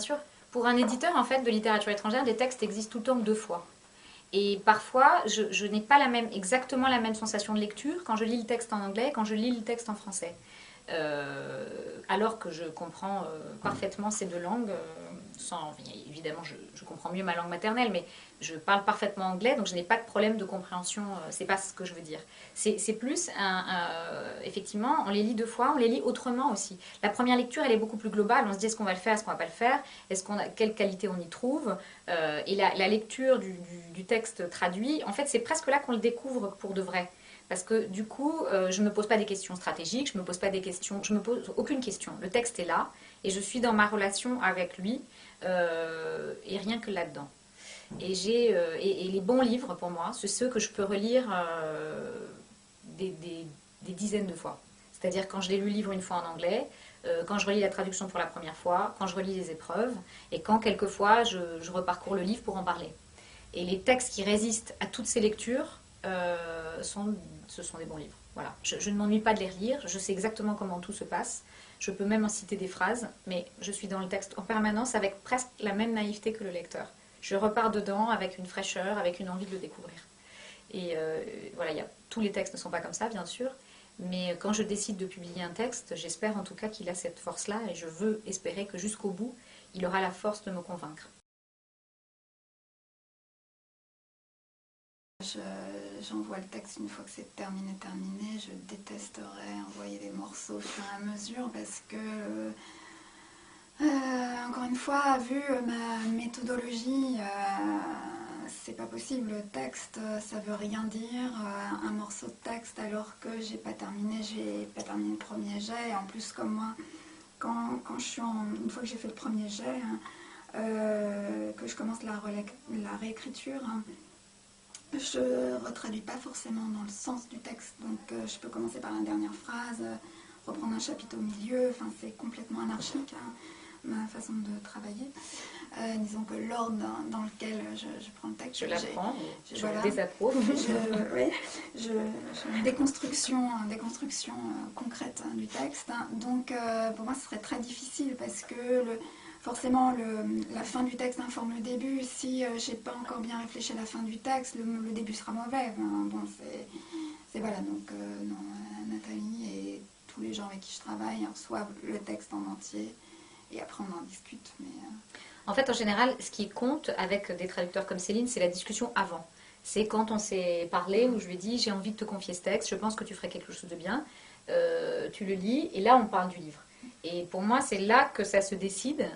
Bien sûr, pour un éditeur en fait de littérature étrangère, les textes existent tout le temps 2 fois. Et parfois, je n'ai pas exactement la même sensation de lecture quand je lis le texte en anglais et quand je lis le texte en français. Alors que je comprends parfaitement ces 2 langues, évidemment je comprends mieux ma langue maternelle, mais je parle parfaitement anglais, donc je n'ai pas de problème de compréhension, c'est pas ce que je veux dire. C'est plus, effectivement, on les lit 2 fois, on les lit autrement aussi. La première lecture, elle est beaucoup plus globale, on se dit est-ce qu'on va le faire, est-ce qu'on va pas le faire, quelle qualité on y trouve, et la lecture du texte traduit, en fait c'est presque là qu'on le découvre pour de vrai. Parce que du coup, je ne me pose pas des questions stratégiques, je me pose pas des questions, je me pose aucune question. Le texte est là et je suis dans ma relation avec lui et rien que là-dedans. Et les bons livres pour moi, c'est ceux que je peux relire des dizaines de fois. C'est-à-dire quand je l'ai lu le livre une fois en anglais, quand je relis la traduction pour la première fois, quand je relis les épreuves, et quand quelquefois je reparcours le livre pour en parler. Et les textes qui résistent à toutes ces lectures, ce sont des bons livres. Voilà. Je ne m'ennuie pas de les relire, je sais exactement comment tout se passe, je peux même en citer des phrases, mais je suis dans le texte en permanence avec presque la même naïveté que le lecteur. Je repars dedans avec une fraîcheur, avec une envie de le découvrir. Et voilà, tous les textes ne sont pas comme ça, bien sûr, mais quand je décide de publier un texte, j'espère en tout cas qu'il a cette force-là, et je veux espérer que jusqu'au bout, il aura la force de me convaincre. J'envoie le texte une fois que c'est terminé. Je détesterais envoyer des morceaux au fur et à mesure parce que, encore une fois, vu ma méthodologie, c'est pas possible. Le texte, ça veut rien dire. Un morceau de texte alors que j'ai pas terminé le premier jet. Et en plus, comme moi, quand je suis une fois que j'ai fait le premier jet, que je commence la réécriture, je ne retraduis pas forcément dans le sens du texte, donc je peux commencer par la dernière phrase, reprendre un chapitre au milieu, enfin c'est complètement anarchique hein, ma façon de travailler. Disons que l'ordre dans lequel je prends le texte, je l'apprends, je voilà, le désapprouve. Oui, une déconstruction concrète hein, du texte. Hein. Donc pour moi ce serait très difficile parce que forcément, la fin du texte informe le début. Si j'ai pas encore bien réfléchi à la fin du texte, le début sera mauvais. Hein. Bon, c'est voilà. Donc, non, Nathalie et tous les gens avec qui je travaille reçoivent le texte en entier et après on en discute. Mais, En fait, en général, ce qui compte avec des traducteurs comme Céline, c'est la discussion avant. C'est quand on s'est parlé, où je lui ai dit j'ai envie de te confier ce texte, je pense que tu ferais quelque chose de bien, tu le lis, et là on parle du livre. Et pour moi, c'est là que ça se décide.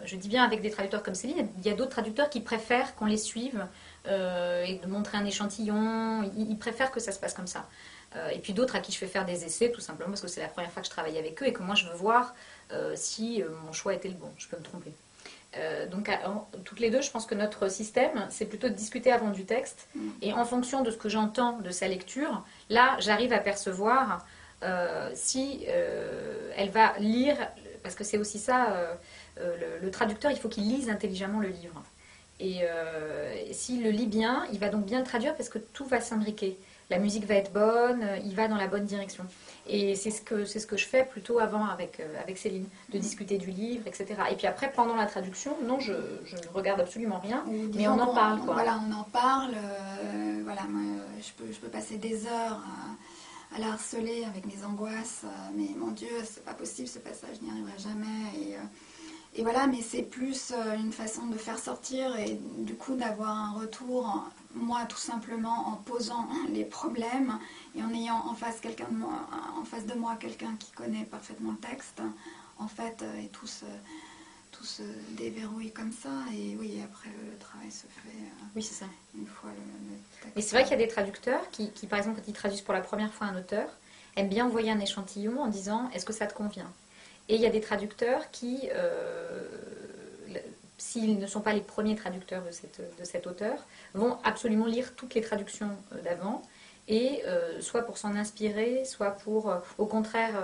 Je dis bien avec des traducteurs comme Céline, il y a d'autres traducteurs qui préfèrent qu'on les suive et de montrer un échantillon, ils préfèrent que ça se passe comme ça. Et puis d'autres à qui je fais faire des essais, tout simplement parce que c'est la première fois que je travaille avec eux et que moi je veux voir si mon choix était le bon. Je peux me tromper. Donc toutes les deux, je pense que notre système, c'est plutôt de discuter avant du texte. Et en fonction de ce que j'entends de sa lecture, là, j'arrive à percevoir si elle va lire, parce que c'est aussi ça, le traducteur, il faut qu'il lise intelligemment le livre. Et s'il le lit bien, il va donc bien le traduire parce que tout va s'imbriquer. La musique va être bonne, il va dans la bonne direction. Et c'est ce que je fais plutôt avant avec Céline, de discuter du livre, etc. Et puis après, pendant la traduction, non, je ne regarde absolument rien, mais on en parle. Quoi. Voilà, on en parle. Voilà, moi, je peux passer des heures à la harceler avec mes angoisses. Mais mon Dieu, c'est pas possible ce passage, je n'y arriverai jamais. Et voilà, mais c'est plus une façon de faire sortir et du coup d'avoir un retour, moi tout simplement en posant les problèmes et en ayant en face, en face de moi quelqu'un qui connaît parfaitement le texte, en fait, et tout se déverrouille comme ça. Et oui, après le travail se fait oui, c'est ça. Une fois le texte. Mais c'est vrai qu'il y a des traducteurs qui, par exemple, quand ils traduisent pour la première fois un auteur, aiment bien envoyer un échantillon en disant est-ce que ça te convient ? Et il y a des traducteurs qui, s'ils ne sont pas les premiers traducteurs de cet auteur, vont absolument lire toutes les traductions d'avant, et soit pour s'en inspirer, soit pour, au contraire,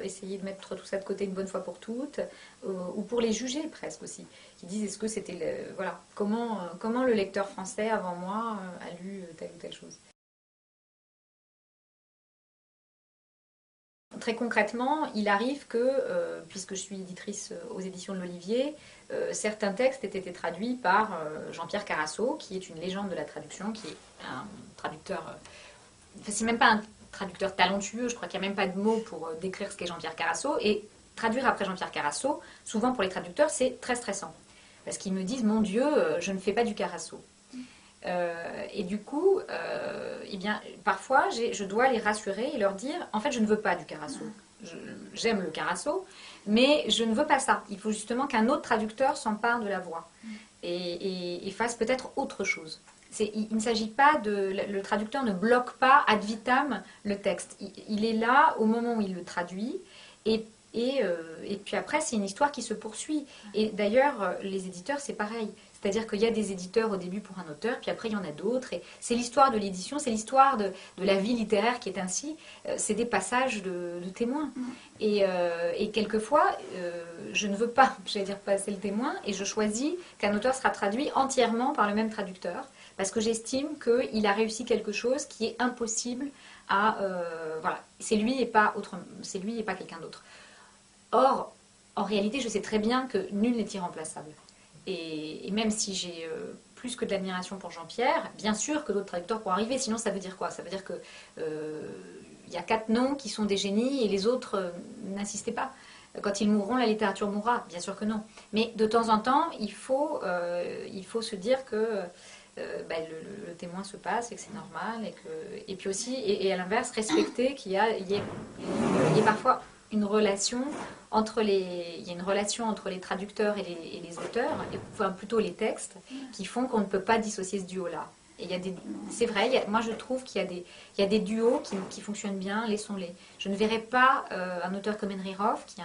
essayer de mettre tout ça de côté une bonne fois pour toutes, ou pour les juger presque aussi, qui disent est-ce que c'était, voilà, comment le lecteur français avant moi a lu telle ou telle chose. très concrètement, il arrive que, puisque je suis éditrice aux éditions de l'Olivier, certains textes aient été traduits par Jean-Pierre Carasso, qui est une légende de la traduction, qui est un traducteur... enfin, c'est même pas un traducteur talentueux, je crois qu'il n'y a même pas de mots pour décrire ce qu'est Jean-Pierre Carasso. Et traduire après Jean-Pierre Carasso, souvent pour les traducteurs, c'est très stressant. Parce qu'ils me disent, mon Dieu, je ne fais pas du Carasso. Et du coup, eh bien, parfois, je dois les rassurer et leur dire, en fait, je ne veux pas du Carasso. J'aime le Carasso, mais je ne veux pas ça. Il faut justement qu'un autre traducteur s'empare de la voix et fasse peut-être autre chose. Il ne s'agit pas le traducteur ne bloque pas ad vitam le texte. Il est là au moment où il le traduit et puis après, c'est une histoire qui se poursuit. Et d'ailleurs, les éditeurs, c'est pareil. C'est-à-dire qu'il y a des éditeurs au début pour un auteur, puis après il y en a d'autres. Et c'est l'histoire de l'édition, c'est l'histoire de la vie littéraire qui est ainsi. C'est des passages de témoins. Et quelquefois, je ne veux pas, j'allais dire, passer le témoin, et je choisis qu'un auteur sera traduit entièrement par le même traducteur, parce que j'estime qu'il a réussi quelque chose qui est impossible à... voilà, c'est lui et pas quelqu'un d'autre. Or, en réalité, je sais très bien que nul n'est irremplaçable. Et même si j'ai plus que de l'admiration pour Jean-Pierre, bien sûr que d'autres traducteurs pourront arriver. Sinon, ça veut dire quoi? Ça veut dire que y a 4 noms qui sont des génies et les autres n'insistez pas. Quand ils mourront, la littérature mourra. Bien sûr que non. Mais de temps en temps, il faut se dire que le témoin se passe et que c'est normal. Et puis aussi, et à l'inverse, respecter qu'il y ait parfois une relation entre les traducteurs et les auteurs, enfin plutôt les textes, qui font qu'on ne peut pas dissocier ce duo-là. Et c'est vrai, moi je trouve qu'il y a des duos qui fonctionnent bien, laissons-les. Je ne verrais pas un auteur comme Henry Roth, qui est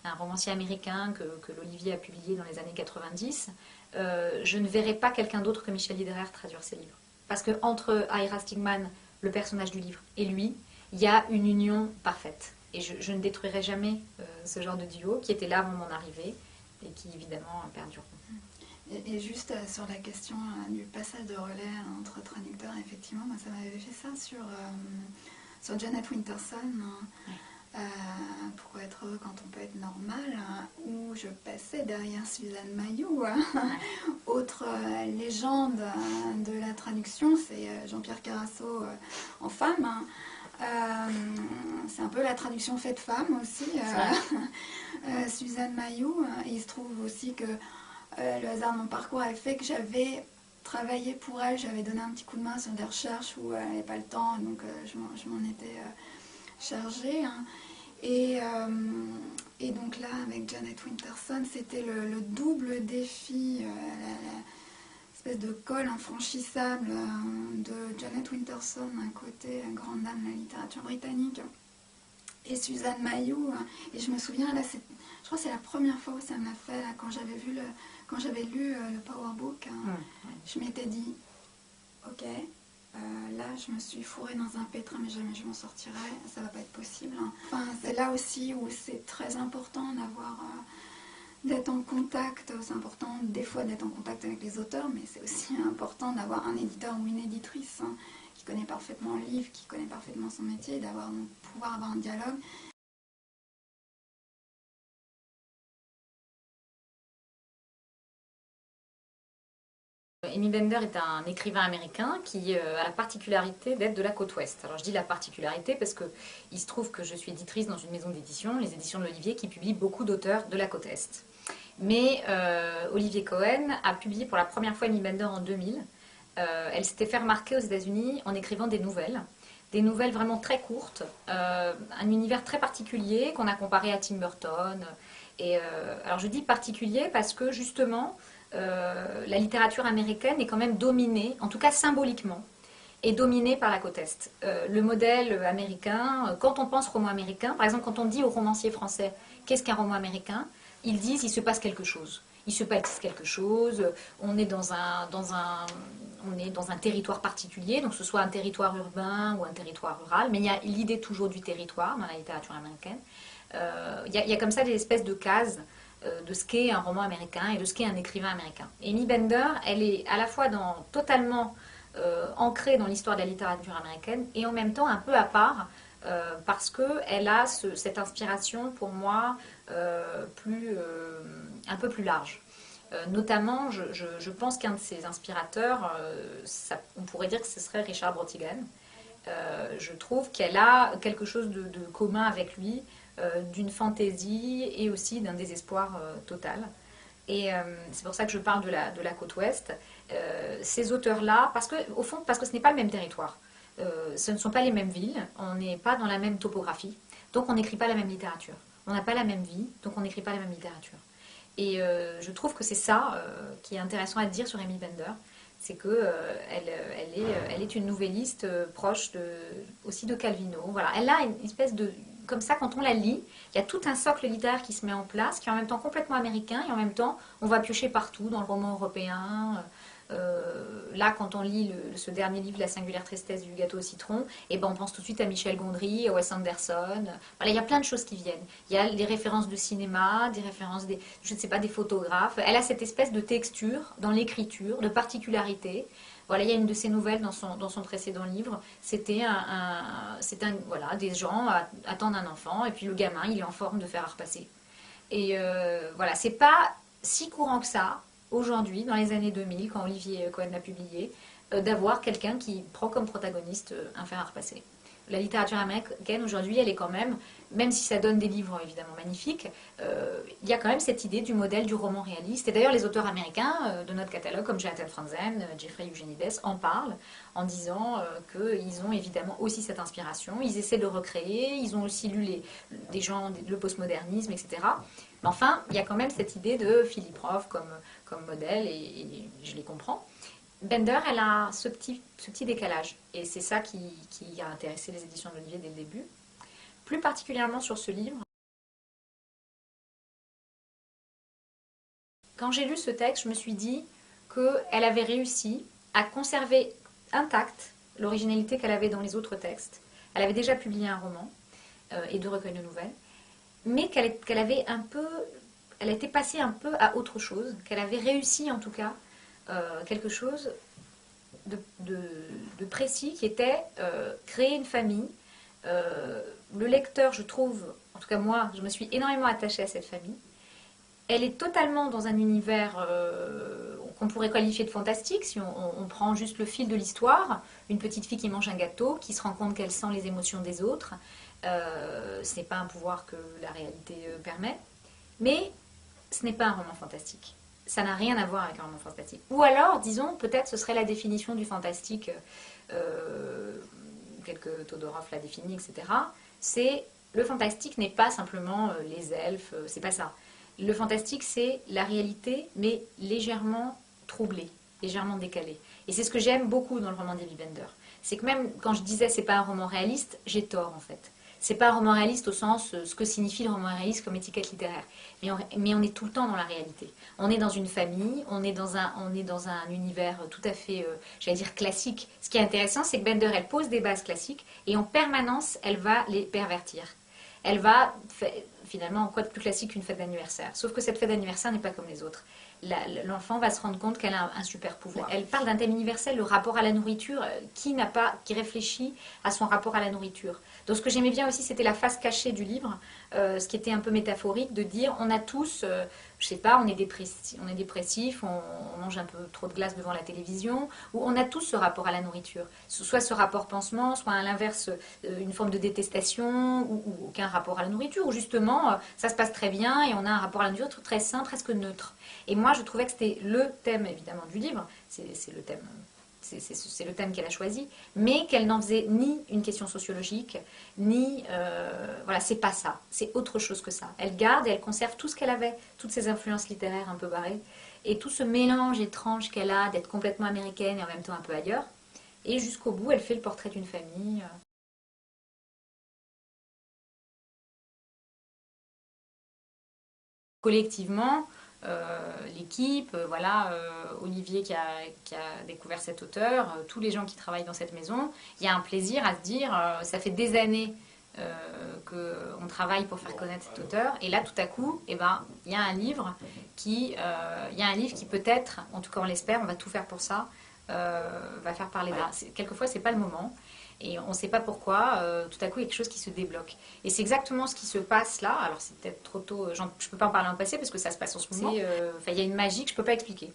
un romancier américain que l'Olivier a publié dans les années 90, je ne verrais pas quelqu'un d'autre que Michel Littéraire traduire ses livres. Parce qu'entre Ira Stigman, le personnage du livre, et lui, il y a une union parfaite. Et je ne détruirai jamais ce genre de duo qui était là avant mon arrivée et qui évidemment perdureront. Et juste sur la question du passage de relais entre traducteurs, effectivement, moi, ça m'avait fait ça sur Janet Winterson. Pourquoi être heureux quand on peut être normal, où je passais derrière Suzanne Mayou. Autre légende de la traduction, c'est Jean-Pierre Carasso en femme. C'est un peu la traduction faite femme aussi, Suzanne Mayou. Et il se trouve aussi que le hasard de mon parcours a fait que j'avais travaillé pour elle, j'avais donné un petit coup de main sur des recherches où elle n'avait pas le temps, donc je m'en étais chargée. Et donc là, avec Janet Winterson, c'était le double défi, l'espèce de col infranchissable de Janet Winterson, d'un côté, grande dame de la littérature britannique, et Suzanne Mayou. Et je me souviens, là, je crois que c'est la première fois où ça m'a fait, là, quand j'avais lu le Powerbook, je m'étais dit, ok, là je me suis fourrée dans un pétrin, mais jamais je m'en sortirai, ça va pas être possible. Enfin, c'est là aussi où c'est très important d'être en contact. C'est important des fois d'être en contact avec les auteurs, mais c'est aussi important d'avoir un éditeur ou une éditrice qui connaît parfaitement le livre, qui connaît parfaitement son métier, pouvoir avoir un dialogue. Amy Bender est un écrivain américain qui a la particularité d'être de la côte ouest. Alors je dis la particularité parce qu'il se trouve que je suis éditrice dans une maison d'édition, les éditions de l'Olivier, qui publie beaucoup d'auteurs de la côte est. Mais Olivier Cohen a publié pour la première fois Amy Bender en 2000. Elle s'était fait remarquer aux États-Unis en écrivant des nouvelles vraiment très courtes, un univers très particulier qu'on a comparé à Tim Burton. Alors je dis particulier parce que justement, la littérature américaine est quand même dominée, en tout cas symboliquement, est dominée par la côte Est. Le modèle américain, quand on pense roman américain, par exemple quand on dit aux romanciers français qu'est-ce qu'un roman américain, ils disent il se passe quelque chose. Il se passe quelque chose, on est dans un territoire particulier, donc que ce soit un territoire urbain ou un territoire rural, mais il y a l'idée toujours du territoire dans la littérature américaine. Il y a comme ça des espèces de cases de ce qu'est un roman américain et de ce qu'est un écrivain américain. Amy Bender, elle est à la fois totalement ancrée dans l'histoire de la littérature américaine et en même temps un peu à part parce qu'elle a cette inspiration pour moi un peu plus large. Notamment, je pense qu'un de ses inspirateurs, on pourrait dire que ce serait Richard Brautigan. Je trouve qu'elle a quelque chose de commun avec lui, d'une fantaisie et aussi d'un désespoir total. Et c'est pour ça que je parle de la côte ouest. Ces auteurs-là, au fond, parce que ce n'est pas le même territoire. Ce ne sont pas les mêmes villes, on n'est pas dans la même topographie, donc on n'écrit pas la même littérature. On n'a pas la même vie, donc on n'écrit pas la même littérature. Et je trouve que c'est ça qui est intéressant à dire sur Amy Bender, c'est qu'elle elle est une nouvelliste proche aussi de Calvino. Voilà, elle a une espèce de... Comme ça, quand on la lit, il y a tout un socle littéraire qui se met en place, qui est en même temps complètement américain, et en même temps, on va piocher partout, dans le roman européen. Là, quand on lit ce dernier livre, La singulière tristesse du gâteau au citron, et ben on pense tout de suite à Michel Gondry, à Wes Anderson. Voilà, il y a plein de choses qui viennent. Il y a des références de cinéma, des références je ne sais pas, des photographes. Elle a cette espèce de texture dans l'écriture, de particularité. Voilà, il y a une de ses nouvelles dans son précédent livre. C'était voilà, des gens attendent un enfant, et puis le gamin, il est en forme de fer à repasser. Et voilà, c'est pas si courant que ça, aujourd'hui, dans les années 2000, quand Olivier Cohen l'a publié, d'avoir quelqu'un qui prend comme protagoniste un fer à repasser. La littérature américaine, aujourd'hui, elle est quand même si ça donne des livres évidemment magnifiques, il y a quand même cette idée du modèle du roman réaliste. Et d'ailleurs, les auteurs américains de notre catalogue, comme Jonathan Franzen, Jeffrey Eugenides, en parlent en disant qu'ils ont évidemment aussi cette inspiration. Ils essaient de recréer, ils ont aussi lu des gens, le postmodernisme, etc. Mais enfin, il y a quand même cette idée de Philippe Roth comme modèle, et je les comprends. Bender, elle a ce petit décalage, et c'est ça qui a intéressé les éditions d'Olivier dès le début. Plus particulièrement sur ce livre. Quand j'ai lu ce texte, je me suis dit qu'elle avait réussi à conserver intacte l'originalité qu'elle avait dans les autres textes. Elle avait déjà publié un roman et deux recueils de nouvelles, mais qu'elle avait elle était passée un peu à autre chose, qu'elle avait réussi en tout cas quelque chose de précis qui était créer une famille. Le lecteur, je trouve, en tout cas moi, je me suis énormément attachée à cette famille. Elle est totalement dans un univers qu'on pourrait qualifier de fantastique, si on prend juste le fil de l'histoire. Une petite fille qui mange un gâteau, qui se rend compte qu'elle sent les émotions des autres. Ce n'est pas un pouvoir que la réalité permet. Mais ce n'est pas un roman fantastique. Ça n'a rien à voir avec un roman fantastique. Ou alors, disons, peut-être ce serait la définition du fantastique, tel que Todorov l'a défini, etc. Le fantastique n'est pas simplement les elfes, c'est pas ça. Le fantastique, c'est la réalité, mais légèrement troublée, légèrement décalée. Et c'est ce que j'aime beaucoup dans le roman d'Amy Bender. C'est que même quand je disais c'est pas un roman réaliste, j'ai tort en fait. C'est pas un roman réaliste au sens ce que signifie le roman réaliste comme étiquette littéraire. Mais on est tout le temps dans la réalité. On est dans une famille, on est dans un univers tout à fait, j'allais dire classique. Ce qui est intéressant, c'est que Bender, elle pose des bases classiques et en permanence, elle va les pervertir. Elle va, finalement, quoi de plus classique qu'une fête d'anniversaire. Sauf que cette fête d'anniversaire n'est pas comme les autres. L'enfant va se rendre compte qu'elle a un super pouvoir. Elle parle d'un thème universel, le rapport à la nourriture. Qui réfléchit à son rapport à la nourriture? Donc ce que j'aimais bien aussi, c'était la face cachée du livre, ce qui était un peu métaphorique, de dire on a tous, je sais pas, on est dépressif, on mange un peu trop de glace devant la télévision, ou on a tous ce rapport à la nourriture. Soit ce rapport pansement, soit à l'inverse, une forme de détestation, ou aucun rapport à la nourriture, ou justement, ça se passe très bien et on a un rapport à la nourriture très sain, presque neutre. Et moi, je trouvais que c'était le thème, évidemment, du livre, c'est le thème... C'est le thème qu'elle a choisi, mais qu'elle n'en faisait ni une question sociologique, ni... voilà, c'est pas ça, c'est autre chose que ça. Elle garde et elle conserve tout ce qu'elle avait, toutes ses influences littéraires un peu barrées, et tout ce mélange étrange qu'elle a d'être complètement américaine et en même temps un peu ailleurs. Et jusqu'au bout, elle fait le portrait d'une famille. Collectivement, l'équipe, voilà, Olivier qui a découvert cet auteur, tous les gens qui travaillent dans cette maison, il y a un plaisir à se dire, ça fait des années qu'on travaille pour faire connaître cet auteur, et là tout à coup, eh ben, il y a un livre qui peut-être, en tout cas on l'espère, on va tout faire pour ça, va faire parler d'art. Quelquefois c'est pas le moment, Et on ne sait pas pourquoi, tout à coup, il y a quelque chose qui se débloque. Et c'est exactement ce qui se passe là. Alors, c'est peut-être trop tôt, je ne peux pas en parler en passé parce que ça se passe en ce moment. Il y a une magie que je ne peux pas expliquer.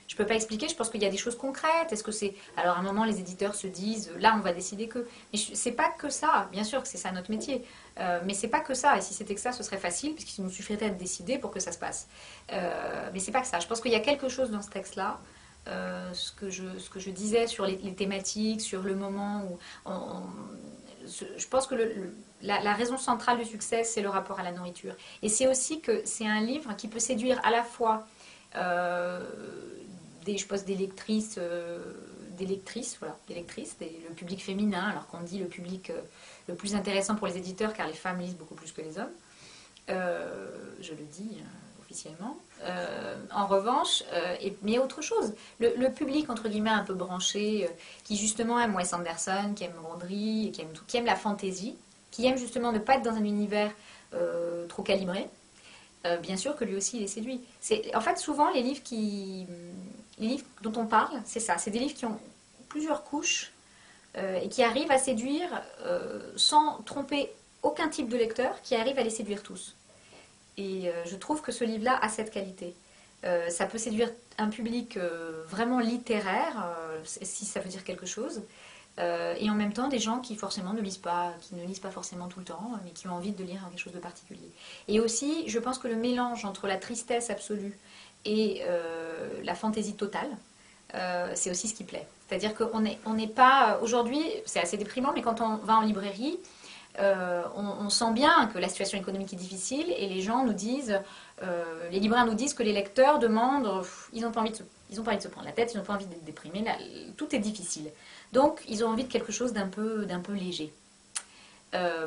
Je ne peux pas expliquer, je pense qu'il y a des choses concrètes. Est-ce que c'est... Alors, à un moment, les éditeurs se disent, là, on va décider que... Mais c'est pas que ça. Bien sûr que c'est ça notre métier. Mais c'est pas que ça. Et si c'était que ça, ce serait facile, puisqu'il nous suffirait de décider pour que ça se passe. Mais c'est pas que ça. Je pense qu'il y a quelque chose dans ce texte-là. Ce que je disais sur les thématiques, sur le moment où... je pense que la raison centrale du succès, c'est le rapport à la nourriture. Et c'est aussi que c'est un livre qui peut séduire à la fois... je pense d'électrices, le public féminin, alors qu'on dit le public le plus intéressant pour les éditeurs, car les femmes lisent beaucoup plus que les hommes. Je le dis officiellement. En revanche, mais il y a autre chose. Le public, entre guillemets, un peu branché, qui justement aime Wes Anderson, qui aime Gondry, qui aime la fantaisie, qui aime justement ne pas être dans un univers trop calibré, bien sûr que lui aussi il est séduit. En fait, souvent, les livres dont on parle, c'est ça. C'est des livres qui ont plusieurs couches et qui arrivent à séduire sans tromper aucun type de lecteur, qui arrivent à les séduire tous. Et je trouve que ce livre-là a cette qualité. Ça peut séduire un public vraiment littéraire, si ça veut dire quelque chose, et en même temps des gens qui forcément ne lisent pas forcément tout le temps, mais qui ont envie de lire quelque chose de particulier. Et aussi, je pense que le mélange entre la tristesse absolue et la fantaisie totale, c'est aussi ce qui plaît. C'est-à-dire qu'on n'est pas... Aujourd'hui, c'est assez déprimant, mais quand on va en librairie, on sent bien que la situation économique est difficile et les gens nous disent, les libraires nous disent que les lecteurs demandent, ils n'ont pas envie de se prendre la tête, ils n'ont pas envie d'être déprimés, tout est difficile. Donc ils ont envie de quelque chose d'un peu léger.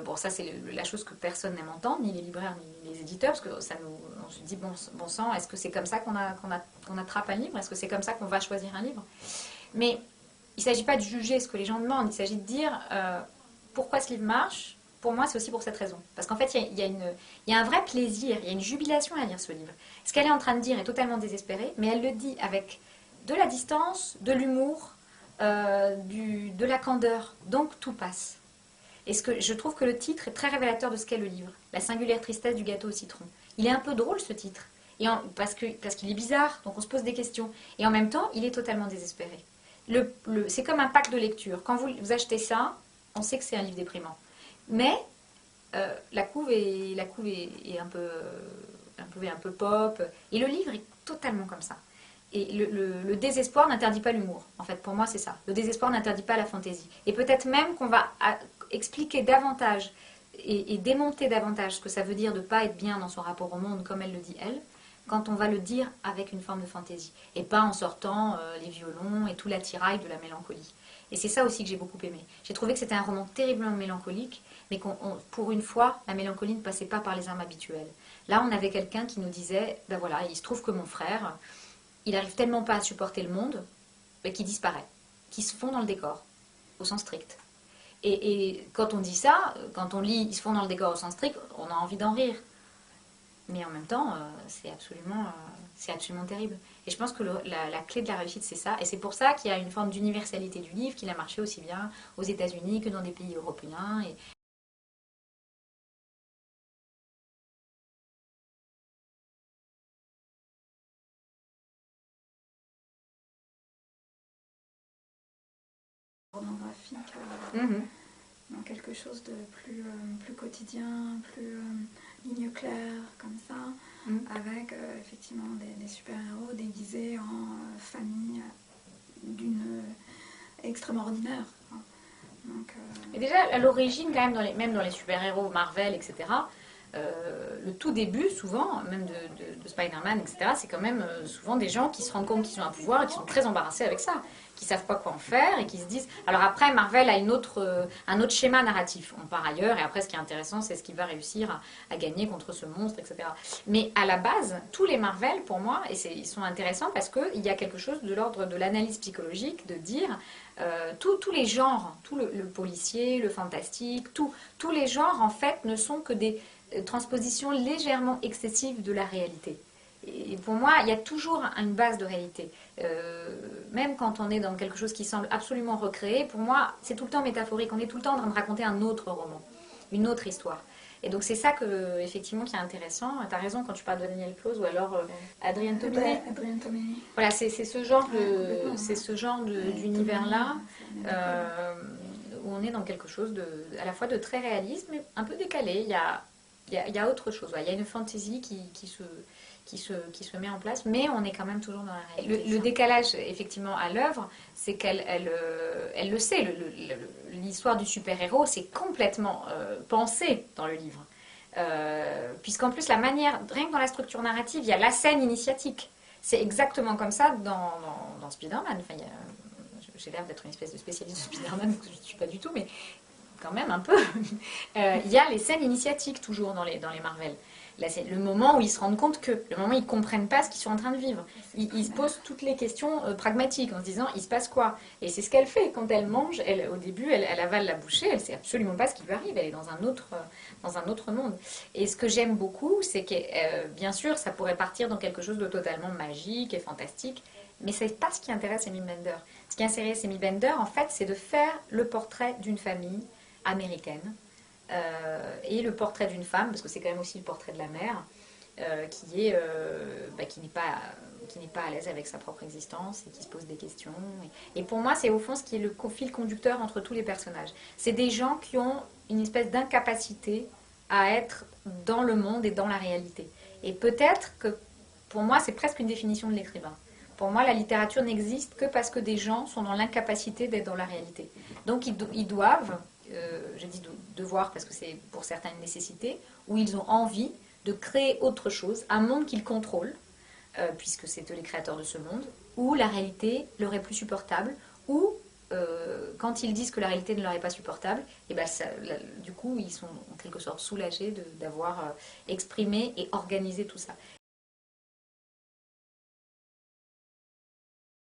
Bon, ça c'est la chose que personne n'aime entendre, ni les libraires ni les éditeurs, parce que on se dit bon sang, est-ce que c'est comme ça qu'on attrape un livre? Est-ce que c'est comme ça qu'on va choisir un livre? Mais il ne s'agit pas de juger ce que les gens demandent, il s'agit de dire pourquoi ce livre marche. Pour moi, c'est aussi pour cette raison. Parce qu'en fait, il y a un vrai plaisir, il y a une jubilation à lire ce livre. Ce qu'elle est en train de dire est totalement désespéré, mais elle le dit avec de la distance, de l'humour, de la candeur. Donc, tout passe. Et je trouve que le titre est très révélateur de ce qu'est le livre. La singulière tristesse du gâteau au citron. Il est un peu drôle, ce titre. Parce qu'il est bizarre, donc on se pose des questions. Et en même temps, il est totalement désespéré. C'est comme un pack de lecture. Quand vous achetez ça, on sait que c'est un livre déprimant. Mais la couve est un peu pop. Et le livre est totalement comme ça. Et le désespoir n'interdit pas l'humour. En fait, pour moi, c'est ça. Le désespoir n'interdit pas la fantaisie. Et peut-être même qu'on va expliquer davantage et démonter davantage ce que ça veut dire de ne pas être bien dans son rapport au monde, comme elle le dit, elle, quand on va le dire avec une forme de fantaisie. Et pas en sortant les violons et tout l'attirail de la mélancolie. Et c'est ça aussi que j'ai beaucoup aimé. J'ai trouvé que c'était un roman terriblement mélancolique, mais pour une fois, la mélancolie ne passait pas par les armes habituelles. Là, on avait quelqu'un qui nous disait, ben voilà, il se trouve que mon frère, il n'arrive tellement pas à supporter le monde, ben, qu'il disparaît, qu'il se fond dans le décor, au sens strict. Et quand on dit ça, quand on lit, il se fond dans le décor au sens strict, on a envie d'en rire. Mais en même temps, c'est absolument terrible. Et je pense que la clé de la réussite, c'est ça. Et c'est pour ça qu'il y a une forme d'universalité du livre, qu'il a marché aussi bien aux États-Unis que dans des pays européens. Et roman graphique, dans quelque chose de plus quotidien, plus ligne claire, comme ça, avec effectivement des super-héros déguisés en famille d'une extrêmement ordinaire. Donc, Et déjà, à l'origine, quand même, dans les super-héros Marvel, etc., le tout début, souvent, même de Spider-Man, etc., c'est quand même souvent des gens qui se rendent compte qu'ils ont un pouvoir et qui sont très embarrassés avec ça, qui savent pas quoi en faire et qui se disent... Alors après, Marvel a un autre schéma narratif, par ailleurs, et après, ce qui est intéressant, c'est ce qu'il va réussir à gagner contre ce monstre, etc. Mais à la base, tous les Marvel, pour moi, ils sont intéressants parce qu'il y a quelque chose de l'ordre de l'analyse psychologique, de dire... tous les genres, tout le policier, le fantastique, tous les genres, en fait, ne sont que des transpositions légèrement excessives de la réalité. Et pour moi, il y a toujours une base de réalité. Même quand on est dans quelque chose qui semble absolument recréé, pour moi, c'est tout le temps métaphorique. On est tout le temps en train de raconter un autre roman, une autre histoire. Et donc c'est ça effectivement qui est intéressant. Tu as raison quand tu parles de Daniel Close ou alors Adrienne Tobin. Adrienne Tomini. Voilà, c'est ce genre d'univers-là où on est dans quelque chose à la fois de très réaliste, mais un peu décalé. Il y a autre chose. Il y a une fantaisie qui se met en place, mais on est quand même toujours dans la réalité. Le décalage, effectivement, à l'œuvre, c'est elle le sait. L'histoire du super-héros, c'est complètement pensé dans le livre. Puisqu'en plus, la manière, rien que dans la structure narrative, il y a la scène initiatique. C'est exactement comme ça dans Spider-Man. Enfin, j'ai l'air d'être une espèce de spécialiste de Spider-Man, je ne suis pas du tout, mais quand même un peu. Il y a les scènes initiatiques toujours dans les Marvel. Là, c'est le moment où ils se rendent compte le moment où ils ne comprennent pas ce qu'ils sont en train de vivre. Ils se posent toutes les questions pragmatiques en se disant il se passe quoi. Et c'est ce qu'elle fait quand elle mange. Au début, elle avale la bouchée, elle ne sait absolument pas ce qui lui arrive. Elle est dans un autre monde. Et ce que j'aime beaucoup, c'est que bien sûr, ça pourrait partir dans quelque chose de totalement magique et fantastique. Mais ce n'est pas ce qui intéresse Amy Bender. Ce qui intéresse Amy Bender, en fait, c'est de faire le portrait d'une famille américaine. Et le portrait d'une femme, parce que c'est quand même aussi le portrait de la mère, qui n'est pas à l'aise avec sa propre existence et qui se pose des questions. Et pour moi, c'est au fond ce qui est le fil conducteur entre tous les personnages. C'est des gens qui ont une espèce d'incapacité à être dans le monde et dans la réalité. Et peut-être que, pour moi, c'est presque une définition de l'écrivain. Pour moi, la littérature n'existe que parce que des gens sont dans l'incapacité d'être dans la réalité. Donc ils doivent, je dis devoir parce que c'est pour certains une nécessité, ou ils ont envie de créer autre chose, un monde qu'ils contrôlent, puisque c'est eux les créateurs de ce monde, où la réalité leur est plus supportable, ou quand ils disent que la réalité ne leur est pas supportable, et ben du coup ils sont en quelque sorte soulagés d'avoir exprimé et organisé tout ça.